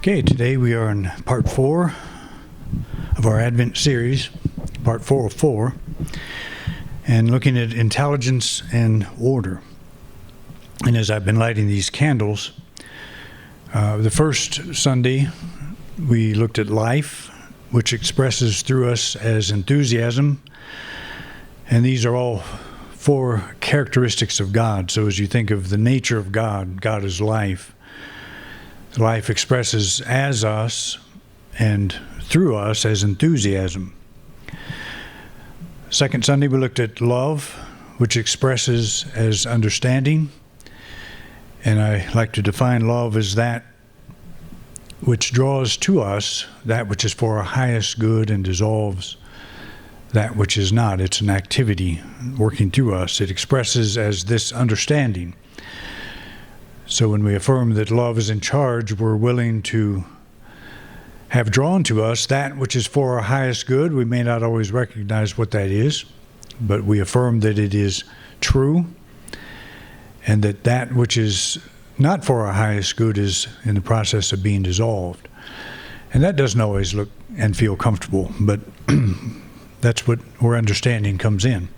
Okay, today we are in part 4 of our Advent series, part 4 of 4, and looking at intelligence and order. And as I've been lighting these candles, the first Sunday we looked at life, which expresses through us as enthusiasm, and these are all 4 characteristics of God. So as you think of the nature of God, God is life. Life expresses as us and through us as enthusiasm. Second Sunday we looked at love, which expresses as understanding. And I like to define love as that which draws to us that which is for our highest good and dissolves that which is not. It's an activity working through us. It expresses as this understanding. So when we affirm that love is in charge, we're willing to have drawn to us that which is for our highest good. We may not always recognize what that is, but we affirm that it is true, and that that which is not for our highest good is in the process of being dissolved. And that doesn't always look and feel comfortable, but that's where understanding comes in.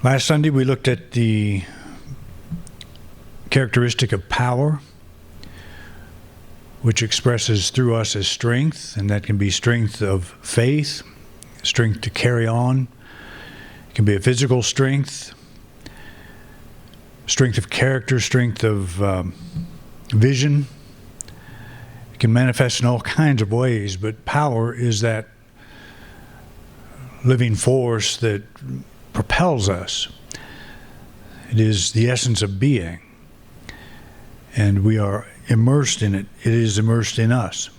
Last Sunday we looked at the characteristic of power, which expresses through us as strength, and that can be strength of faith, strength to carry on. It can be a physical strength, strength of character, strength of vision. It can manifest in all kinds of ways, but power is that living force that propels us. It is the essence of being. And we are immersed in it. It is immersed in us.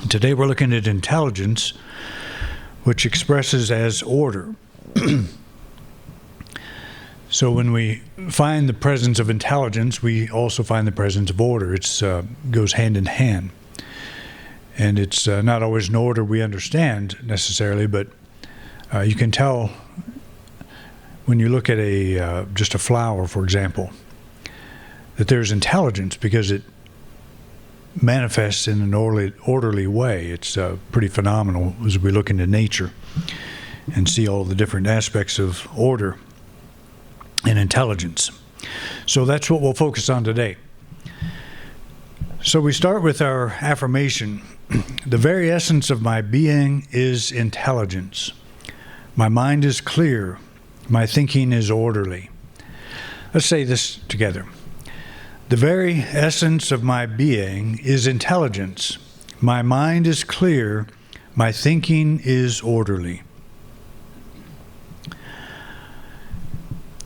Today we're looking at intelligence, which expresses as order. So when we find the presence of intelligence, we also find the presence of order. It goes hand in hand. And it's not always an order we understand necessarily, but you can tell when you look at just a flower, for example, that there's intelligence because it manifests in an orderly way. It's pretty phenomenal as we look into nature and see all the different aspects of order and intelligence. So that's what we'll focus on today. So we start with our affirmation. The very essence of my being is intelligence. My mind is clear. My thinking is orderly. Let's say this together. The very essence of my being is intelligence. My mind is clear. My thinking is orderly.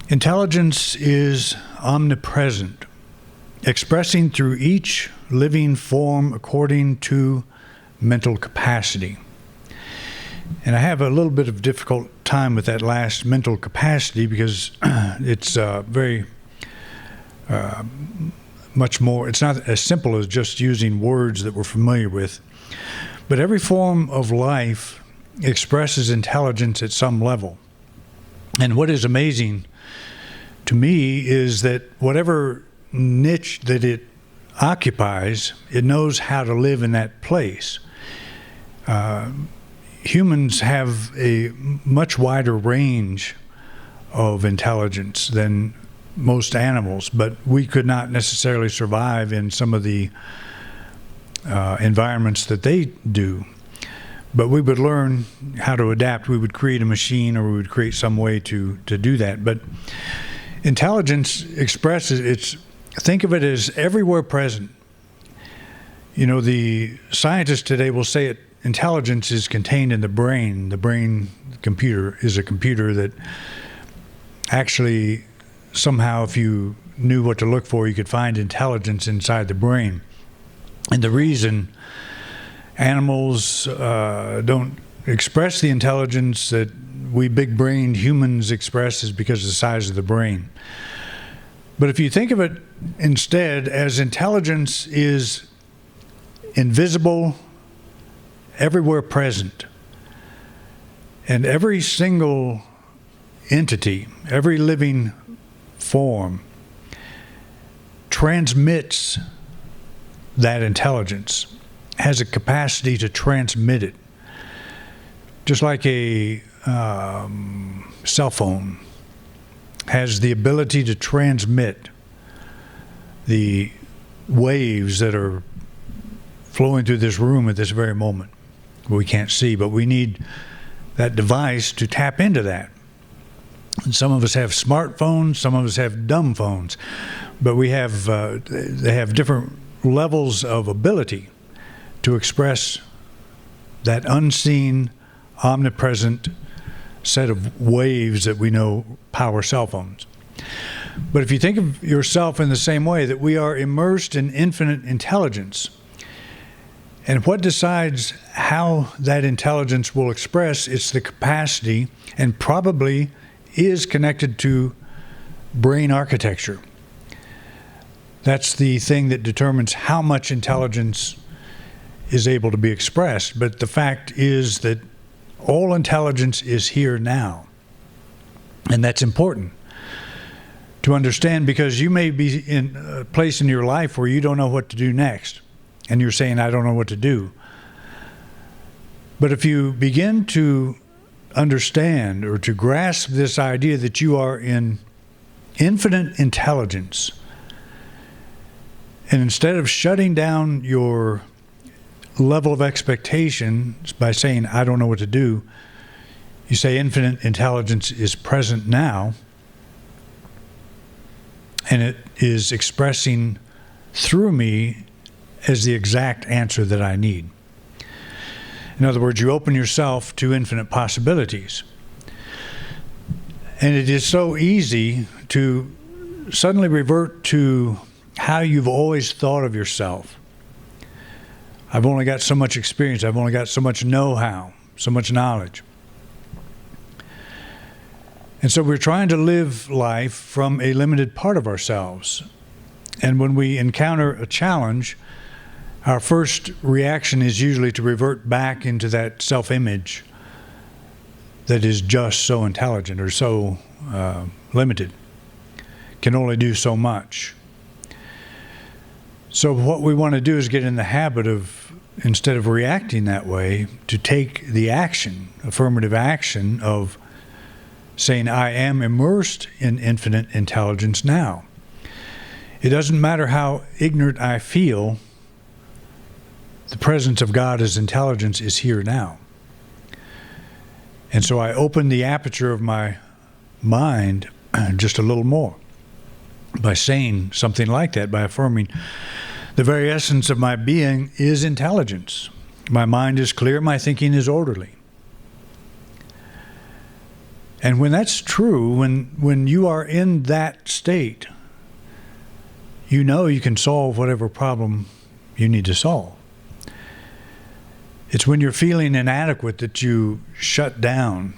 Intelligence is omnipresent, expressing through each living form according to mental capacity. And I have a little bit of difficult time with that last mental capacity because it's very much more. It's not as simple as just using words that we're familiar with. But every form of life expresses intelligence at some level. And what is amazing to me is that whatever niche that it occupies, it knows how to live in that place. Humans have a much wider range of intelligence than most animals, but we could not necessarily survive in some of the environments that they do. But we would learn how to adapt. We would create a machine, or we would create some way to do that. But intelligence expresses, think of it as everywhere present. You know, the scientists today will say it, intelligence is contained in the brain. The brain computer is a computer that actually somehow, if you knew what to look for, you could find intelligence inside the brain. And the reason animals don't express the intelligence that we big-brained humans express is because of the size of the brain. But if you think of it instead as intelligence is invisible, everywhere present, and every single entity, every living form transmits that intelligence, has a capacity to transmit it. Just like a cell phone has the ability to transmit the waves that are flowing through this room at this very moment. We can't see, but we need that device to tap into that. And some of us have smartphones, some of us have dumb phones, but they have different levels of ability to express that unseen, omnipresent set of waves that we know power cell phones. But if you think of yourself in the same way, that we are immersed in infinite intelligence, and what decides how that intelligence will express, it's the capacity, and probably is connected to brain architecture. That's the thing that determines how much intelligence is able to be expressed. But the fact is that all intelligence is here now. And that's important to understand, because you may be in a place in your life where you don't know what to do next. And you're saying, I don't know what to do. But if you begin to understand or to grasp this idea that you are in infinite intelligence, and instead of shutting down your level of expectations by saying, I don't know what to do, you say infinite intelligence is present now, and it is expressing through me as the exact answer that I need. In other words, you open yourself to infinite possibilities. And it is so easy to suddenly revert to how you've always thought of yourself. I've only got so much experience. I've only got so much know-how, so much knowledge. And so we're trying to live life from a limited part of ourselves. And when we encounter a challenge, our first reaction is usually to revert back into that self-image that is just so intelligent or so limited, can only do so much. So what we want to do is get in the habit of, instead of reacting that way, to take the action, affirmative action of saying, I am immersed in infinite intelligence now. It doesn't matter how ignorant I feel, the presence of God as intelligence is here now. And so I open the aperture of my mind just a little more by saying something like that, by affirming the very essence of my being is intelligence. My mind is clear, my thinking is orderly. And when that's true, when you are in that state, you know you can solve whatever problem you need to solve. It's when you're feeling inadequate that you shut down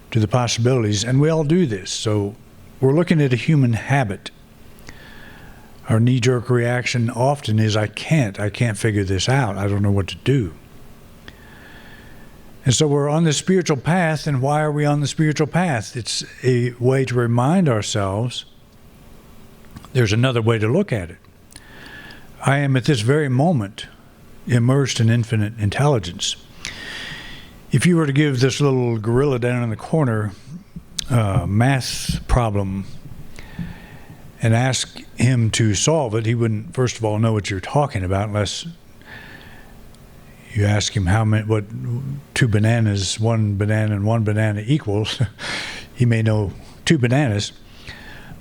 to the possibilities, and we all do this. So we're looking at a human habit. Our knee-jerk reaction often is, I can't figure this out. I don't know what to do. And so we're on the spiritual path, and why are we on the spiritual path? It's a way to remind ourselves there's another way to look at it. I am at this very moment immersed in infinite intelligence. If you were to give this little gorilla down in the corner a math problem and ask him to solve it, he wouldn't, first of all, know what you're talking about unless you ask him what 2 bananas, 1 banana and 1 banana equals. He may know 2 bananas,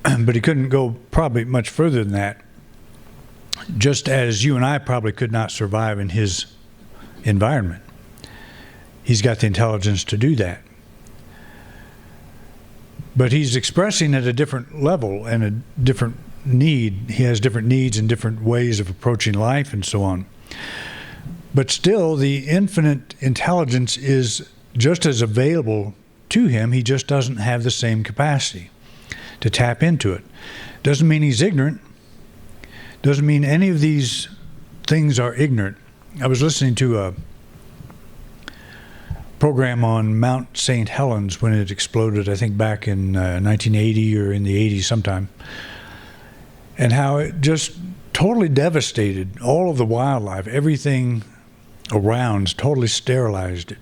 but he couldn't go probably much further than that. Just as you and I probably could not survive in his environment. He's got the intelligence to do that. But he's expressing at a different level and a different need. He has different needs and different ways of approaching life and so on. But still, the infinite intelligence is just as available to him. He just doesn't have the same capacity to tap into it. Doesn't mean he's ignorant. Doesn't mean any of these things are ignorant. I was listening to a program on Mount St. Helens when it exploded, I think back in 1980 or in the 80s sometime. and how it just totally devastated all of the wildlife. Everything around totally sterilized it.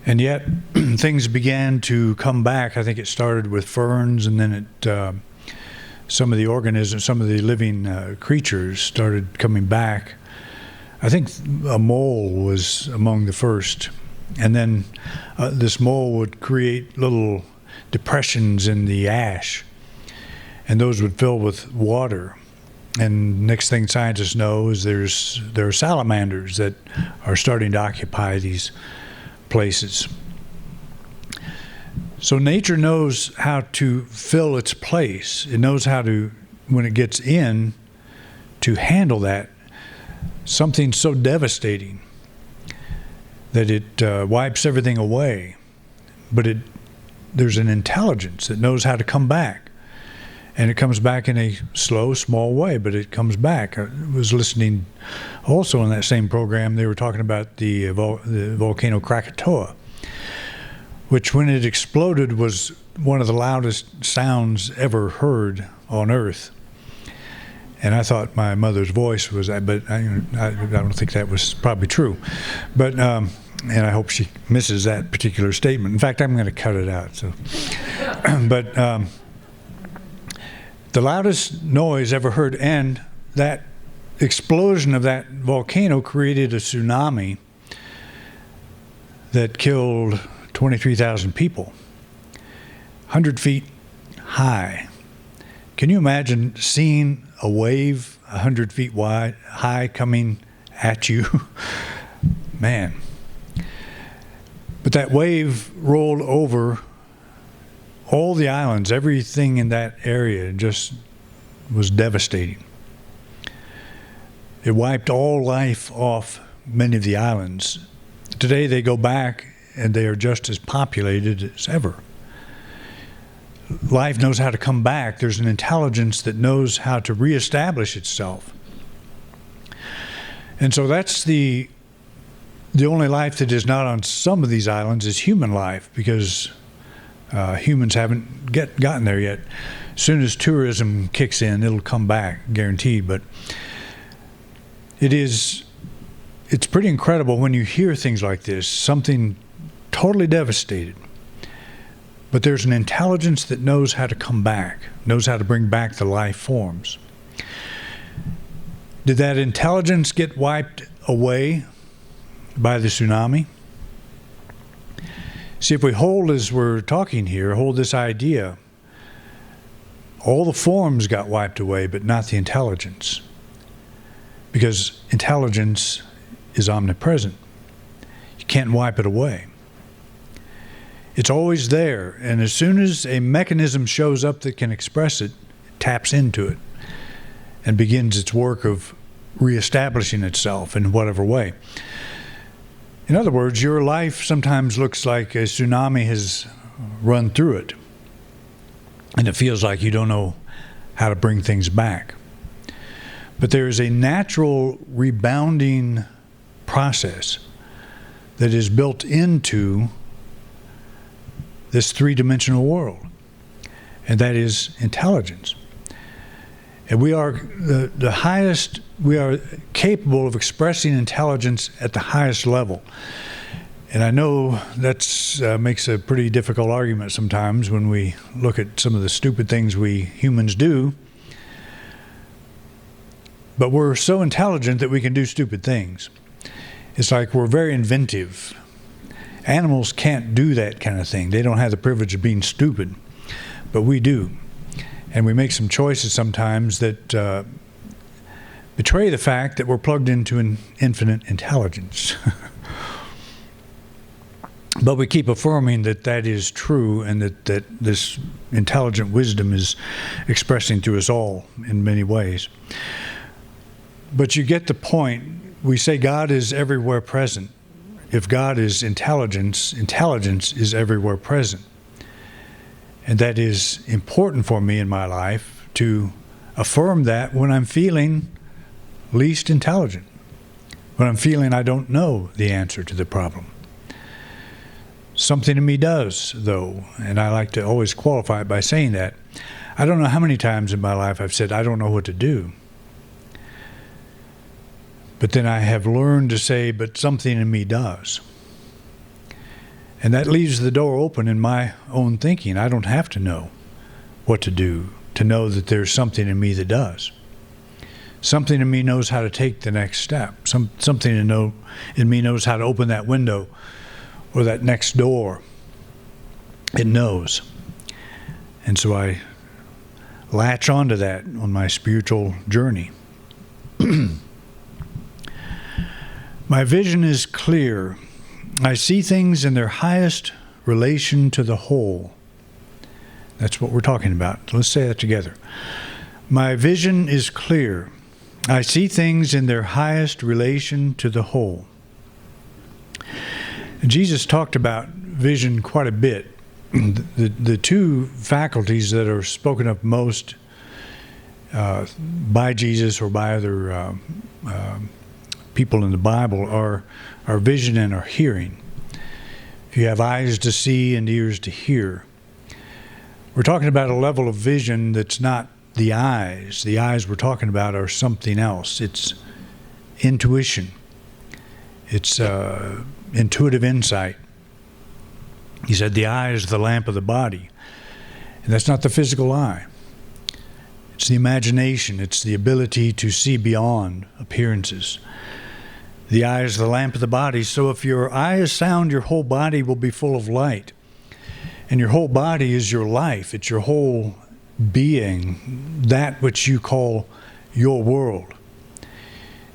And yet things began to come back. I think it started with ferns, and then some of the organisms, some of the living creatures started coming back. I think a mole was among the first. And then this mole would create little depressions in the ash, and those would fill with water. And next thing scientists know is there are salamanders that are starting to occupy these places. So nature knows how to fill its place. It knows how to, when it gets in, to handle that, something so devastating that it wipes everything away. But there's an intelligence that knows how to come back. And it comes back in a slow, small way, but it comes back. I was listening also in that same program, they were talking about the volcano Krakatoa, which when it exploded was one of the loudest sounds ever heard on Earth. And I thought my mother's voice was that, but I don't think that was probably true. But and I hope she misses that particular statement. In fact, I'm going to cut it out. So, but the loudest noise ever heard, and that explosion of that volcano created a tsunami that killed 23,000 people, 100 feet high. Can you imagine seeing a wave 100 feet high coming at you? Man. But that wave rolled over all the islands, everything in that area just was devastating. It wiped all life off many of the islands. Today they go back and they are just as populated as ever. Life knows how to come back. There's an intelligence that knows how to reestablish itself. And so that's the only life that is not on some of these islands is human life, because humans haven't gotten there yet. As soon as tourism kicks in, it'll come back, guaranteed. But it's pretty incredible when you hear things like this, something totally devastated. But there's an intelligence that knows how to come back, knows how to bring back the life forms. Did that intelligence get wiped away by the tsunami? See, if we hold, as we're talking here, hold this idea, all the forms got wiped away, but not the intelligence. Because intelligence is omnipresent. You can't wipe it away. It's always there, and as soon as a mechanism shows up that can express it, it taps into it and begins its work of reestablishing itself in whatever way. In other words, your life sometimes looks like a tsunami has run through it, and it feels like you don't know how to bring things back. But there is a natural rebounding process that is built into this three-dimensional world, and that is intelligence. And we are the highest, we are capable of expressing intelligence at the highest level. And I know that makes a pretty difficult argument sometimes when we look at some of the stupid things we humans do. But we're so intelligent that we can do stupid things. It's like we're very inventive. Animals can't do that kind of thing. They don't have the privilege of being stupid, but we do. And we make some choices sometimes that betray the fact that we're plugged into an infinite intelligence. But we keep affirming that that is true, and that this intelligent wisdom is expressing through us all in many ways. But you get the point. We say God is everywhere present. If God is intelligence, intelligence is everywhere present. And that is important for me in my life to affirm that when I'm feeling least intelligent, when I'm feeling I don't know the answer to the problem. Something in me does, though, and I like to always qualify it by saying that I don't know how many times in my life I've said, I don't know what to do. But then I have learned to say, but something in me does. And that leaves the door open in my own thinking. I don't have to know what to do to know that there's something in me that does. Something in me knows how to take the next step. Something in me knows how to open that window or that next door. It knows. And so I latch onto that on my spiritual journey. My vision is clear. I see things in their highest relation to the whole. That's what we're talking about. Let's say that together. My vision is clear. I see things in their highest relation to the whole. And Jesus talked about vision quite a bit. The two faculties that are spoken of most by Jesus or by other people in the Bible are our vision and our hearing. If you have eyes to see and ears to hear, we're talking about a level of vision that's not the eyes. The eyes we're talking about are something else. It's intuition. It's intuitive insight. He said the eye is the lamp of the body. And that's not the physical eye. It's the imagination. It's the ability to see beyond appearances. The eye is the lamp of the body. So if your eye is sound, your whole body will be full of light. And your whole body is your life. It's your whole being, that which you call your world.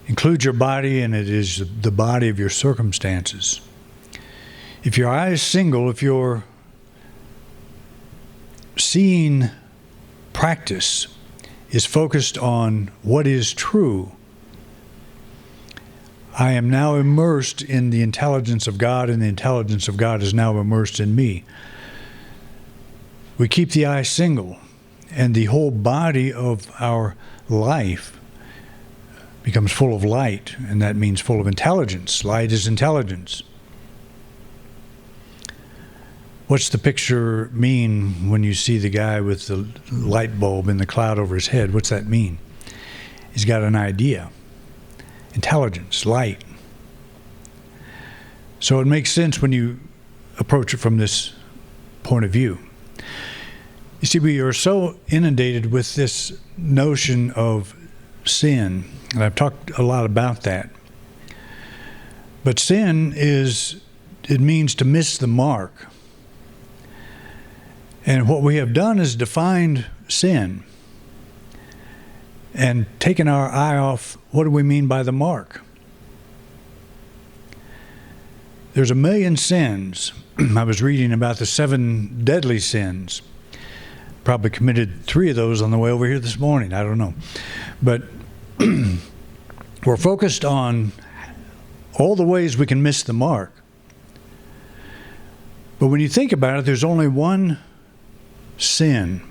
Include your body, and it is the body of your circumstances. If your eye is single, if your seeing practice is focused on what is true, I am now immersed in the intelligence of God, and the intelligence of God is now immersed in me. We keep the eye single, and the whole body of our life becomes full of light, and that means full of intelligence. Light is intelligence. What's the picture mean when you see the guy with the light bulb in the cloud over his head? What's that mean? He's got an idea. Intelligence, light. So it makes sense when you approach it from this point of view. You see, we are so inundated with this notion of sin, and I've talked a lot about that. But sin it means to miss the mark. And what we have done is defined sin and taken our eye off what do we mean by the mark. There's a million sins. I was reading about the 7 deadly sins. Probably committed 3 of those on the way over here this morning. I don't know. But we're focused on all the ways we can miss the mark. But when you think about it, there's only one sin.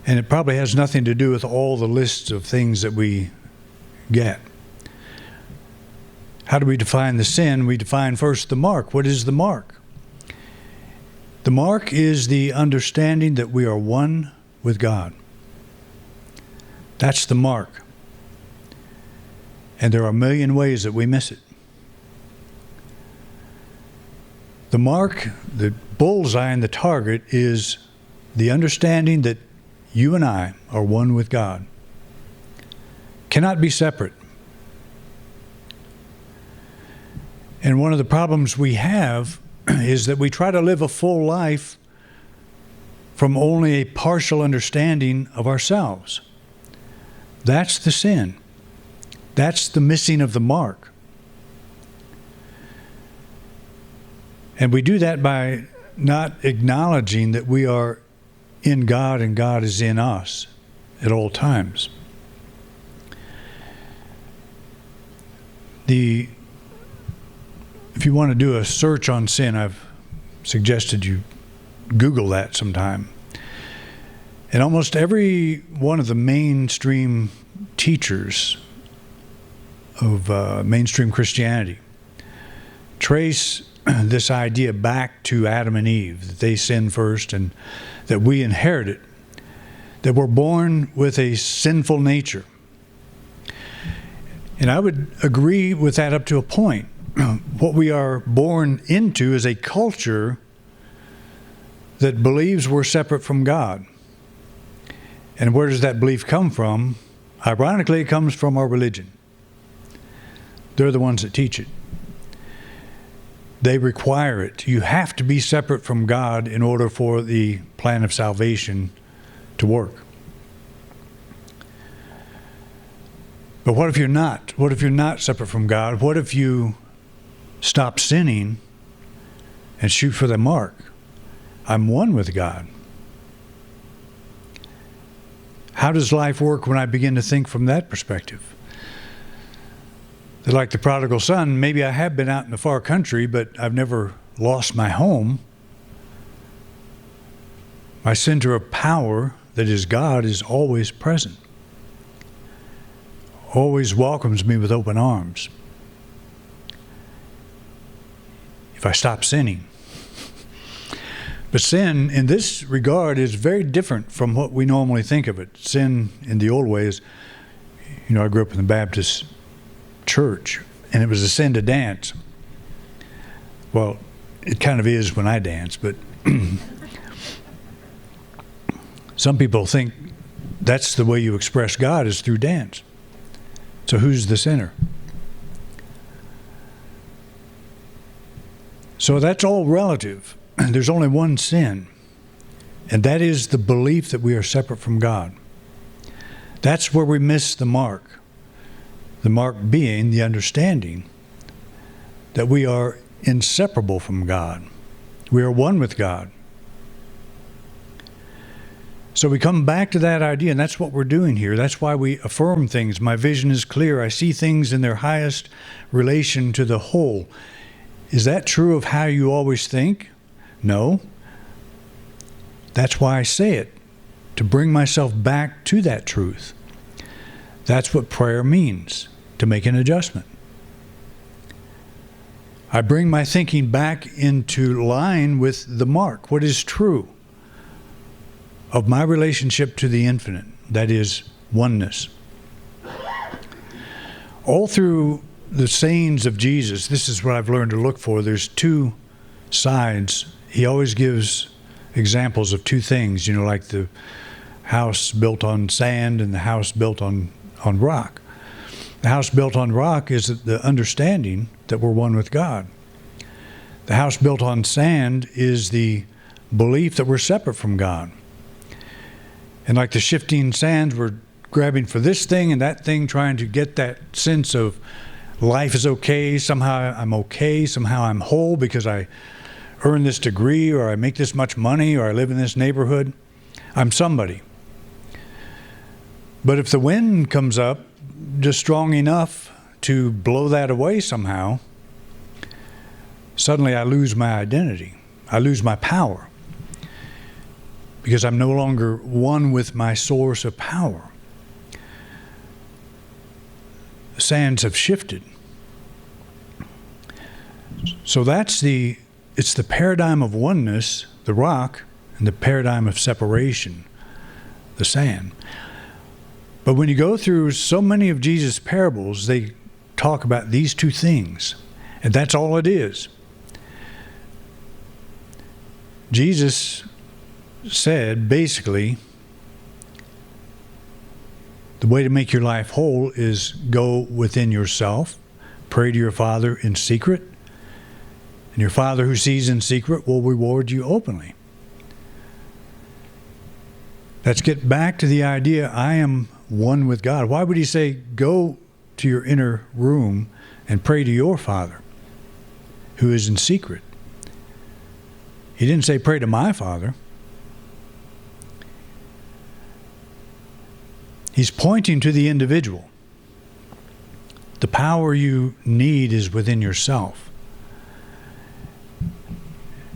And it probably has nothing to do with all the lists of things that we get. How do we define the sin? We define first the mark. What is the mark? The mark is the understanding that we are one with God. That's the mark. And there are a million ways that we miss it. The mark, the bullseye and the target is the understanding that you and I are one with God. Cannot be separate. And one of the problems we have is that we try to live a full life from only a partial understanding of ourselves. That's the sin. That's the missing of the mark. And we do that by not acknowledging that we are in God and God is in us at all times. If you want to do a search on sin, I've suggested you Google that sometime. And almost every one of the mainstream teachers of mainstream Christianity trace this idea back to Adam and Eve, that they sinned first and that we inherit it, that we're born with a sinful nature. And I would agree with that up to a point. What we are born into is a culture that believes we're separate from God. And where does that belief come from? Ironically, it comes from our religion. They're the ones that teach it. They require it. You have to be separate from God in order for the plan of salvation to work. But what if you're not? What if you're not separate from God? What if you stop sinning and shoot for the mark? I'm one with God. How does life work when I begin to think from that perspective? That like the prodigal son, maybe I have been out in the far country, but I've never lost my home. My center of power, that is God, is always present. Always welcomes me with open arms. If I stop sinning. But sin, in this regard, is very different from what we normally think of it. Sin, in the old ways, I grew up in the Baptist church, and it was a sin to dance. Well, it kind of is when I dance, but some people think that's the way you express God is through dance. So who's the sinner? So that's all relative. There's only one sin, and that is the belief that we are separate from God. That's where we miss the mark. The mark being the understanding that we are inseparable from God. We are one with God. So we come back to that idea, and that's what we're doing here. That's why we affirm things. My vision is clear. I see things in their highest relation to the whole. Is that true of how you always think? No. That's why I say it, to bring myself back to that truth. That's what prayer means, to make an adjustment. I bring my thinking back into line with the mark, what is true of my relationship to the infinite, that is oneness. All through the sayings of Jesus, this is what I've learned to look for. There's two sides. He always gives examples of two things, like the house built on sand and the house built on rock. The house built on rock is the understanding that we're one with God. The house built on sand is the belief that we're separate from God. And like the shifting sands, we're grabbing for this thing and that thing, trying to get that sense of life is okay, somehow I'm okay, somehow I'm whole because I earn this degree, or I make this much money, or I live in this neighborhood. I'm somebody. But if the wind comes up just strong enough to blow that away somehow, suddenly I lose my identity. I lose my power. Because I'm no longer one with my source of power. The sands have shifted. So it's the paradigm of oneness, the rock, and the paradigm of separation, the sand. But when you go through so many of Jesus' parables, they talk about these two things, and that's all it is. Jesus said, basically, the way to make your life whole is go within yourself, pray to your Father in secret, and your Father who sees in secret will reward you openly. Let's get back to the idea, I am one with God. Why would he say, go to your inner room and pray to your Father who is in secret? He didn't say, pray to my Father. He's pointing to the individual. The power you need is within yourself.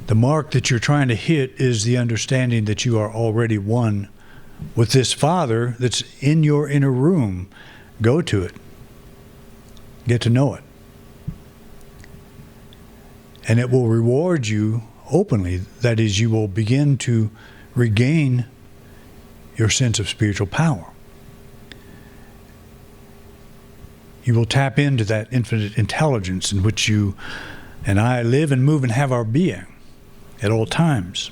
The mark that you're trying to hit is the understanding that you are already one with this Father that's in your inner room. Go to it. Get to know it. And it will reward you openly. That is, you will begin to regain your sense of spiritual power. You will tap into that infinite intelligence in which you and I live and move and have our being at all times.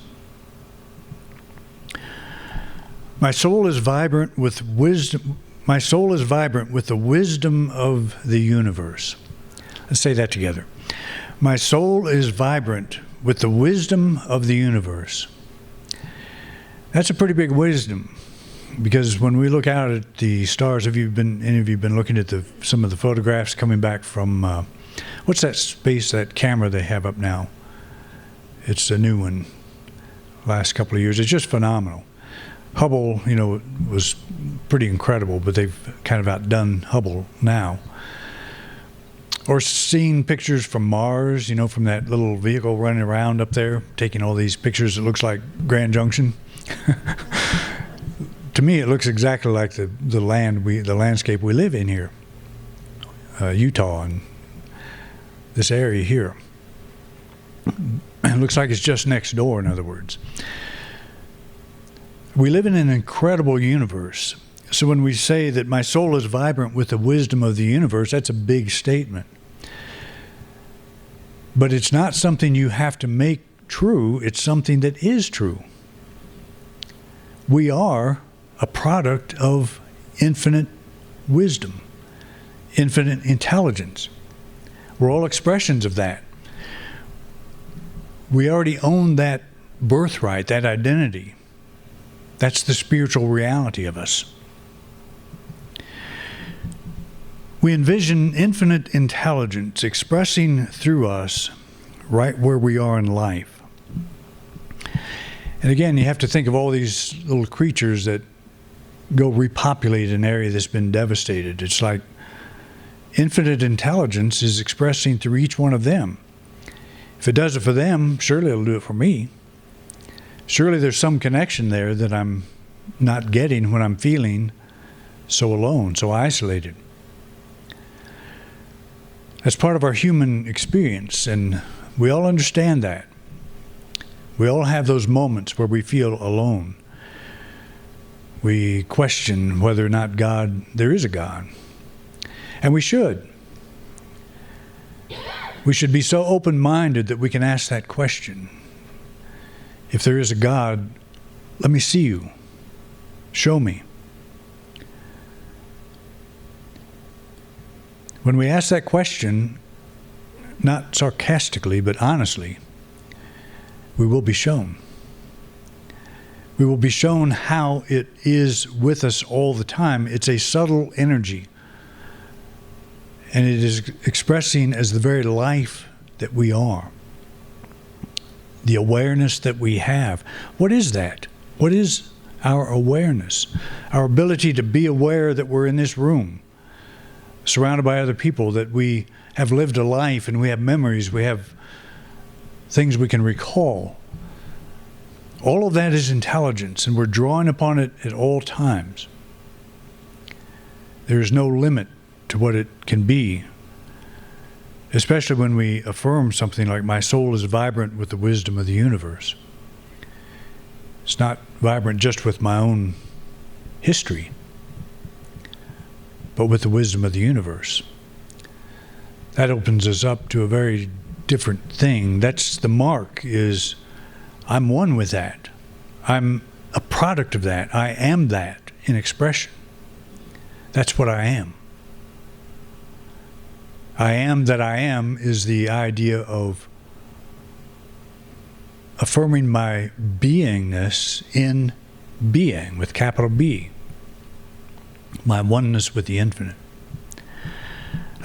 My soul is vibrant with wisdom. My soul is vibrant with the wisdom of the universe. Let's say that together. My soul is vibrant with the wisdom of the universe. That's a pretty big wisdom, because when we look out at the stars, any of you been looking at some of the photographs coming back from, what's that camera they have up now? It's a new one, last couple of years. It's just phenomenal. Hubble, was pretty incredible, but they've kind of outdone Hubble now. Or seeing pictures from Mars, from that little vehicle running around up there, taking all these pictures. It looks like Grand Junction. To me, it looks exactly like the landscape we live in here, Utah, and this area here. It looks like it's just next door, in other words. We live in an incredible universe. So when we say that my soul is vibrant with the wisdom of the universe, that's a big statement. But it's not something you have to make true. It's something that is true. We are a product of infinite wisdom, infinite intelligence. We're all expressions of that. We already own that birthright, that identity. That's the spiritual reality of us. We envision infinite intelligence expressing through us right where we are in life. And again, you have to think of all these little creatures that go repopulate an area that's been devastated. It's like infinite intelligence is expressing through each one of them. If it does it for them, surely it'll do it for me. Surely there's some connection there that I'm not getting when I'm feeling so alone, so isolated. That's part of our human experience, and we all understand that. We all have those moments where we feel alone. We question whether or not there is a God. And we should. We should be so open-minded that we can ask that question. If there is a God, let me see you. Show me. When we ask that question, not sarcastically, but honestly, we will be shown. We will be shown how it is with us all the time. It's a subtle energy, and it is expressing as the very life that we are. The awareness that we have. What is that? What is our awareness? Our ability to be aware that we're in this room, surrounded by other people, that we have lived a life and we have memories, we have things we can recall. All of that is intelligence, and we're drawing upon it at all times. There is no limit to what it can be, especially when we affirm something like, my soul is vibrant with the wisdom of the universe. It's not vibrant just with my own history, but with the wisdom of the universe. That opens us up to a very different thing. That's the mark, is I'm one with that. I'm a product of that. I am that in expression. That's what I am. I am that I am is the idea of affirming my beingness in being, with capital B. My oneness with the infinite.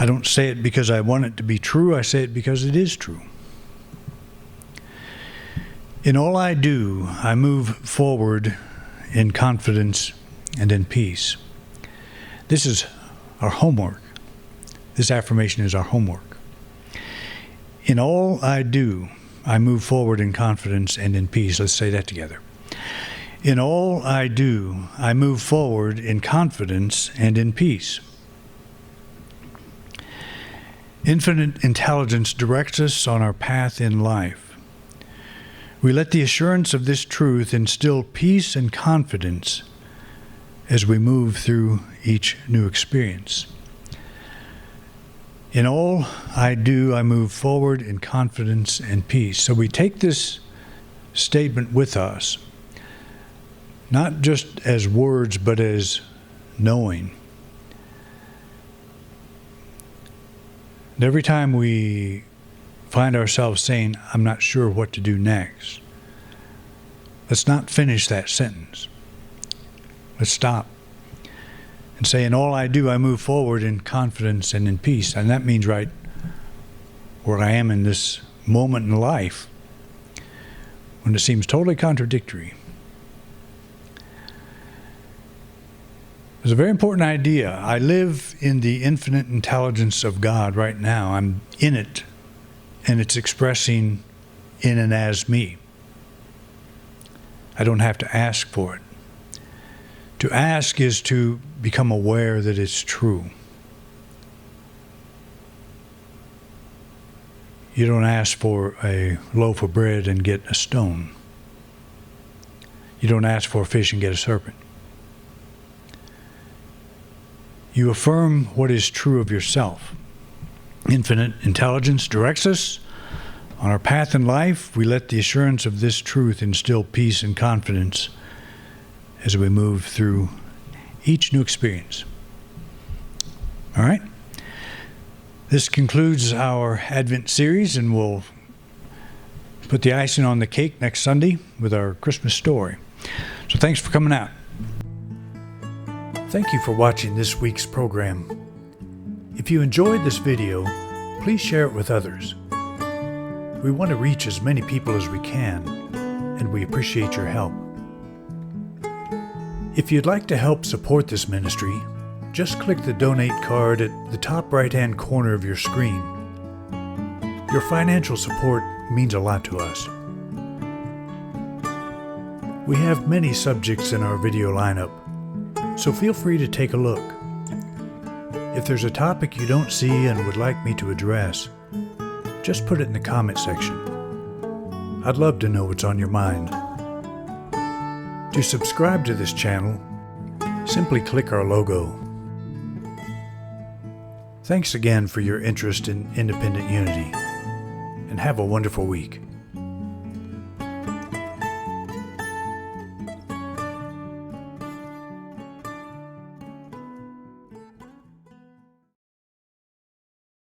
I don't say it because I want it to be true. I say it because it is true. In all I do, I move forward in confidence and in peace. This is our homework. This affirmation is our homework. In all I do, I move forward in confidence and in peace. Let's say that together. In all I do, I move forward in confidence and in peace. Infinite intelligence directs us on our path in life. We let the assurance of this truth instill peace and confidence as we move through each new experience. In all I do, I move forward in confidence and peace. So we take this statement with us, not just as words, but as knowing. And every time we find ourselves saying, I'm not sure what to do next, let's not finish that sentence. Let's stop and say, in all I do, I move forward in confidence and in peace. And that means right where I am in this moment in life when it seems totally contradictory. It's a very important idea. I live in the infinite intelligence of God right now. I'm in it, and it's expressing in and as me. I don't have to ask for it. To ask is to become aware that it's true. You don't ask for a loaf of bread and get a stone. You don't ask for a fish and get a serpent. You affirm what is true of yourself. Infinite intelligence directs us on our path in life. We let the assurance of this truth instill peace and confidence as we move through each new experience. All right? This concludes our Advent series, and we'll put the icing on the cake next Sunday with our Christmas story. So thanks for coming out. Thank you for watching this week's program. If you enjoyed this video, please share it with others. We want to reach as many people as we can, and we appreciate your help. If you'd like to help support this ministry, just click the donate card at the top right-hand corner of your screen. Your financial support means a lot to us. We have many subjects in our video lineup, so feel free to take a look. If there's a topic you don't see and would like me to address, just put it in the comment section. I'd love to know what's on your mind. To subscribe to this channel, simply click our logo. Thanks again for your interest in independent unity, and have a wonderful week.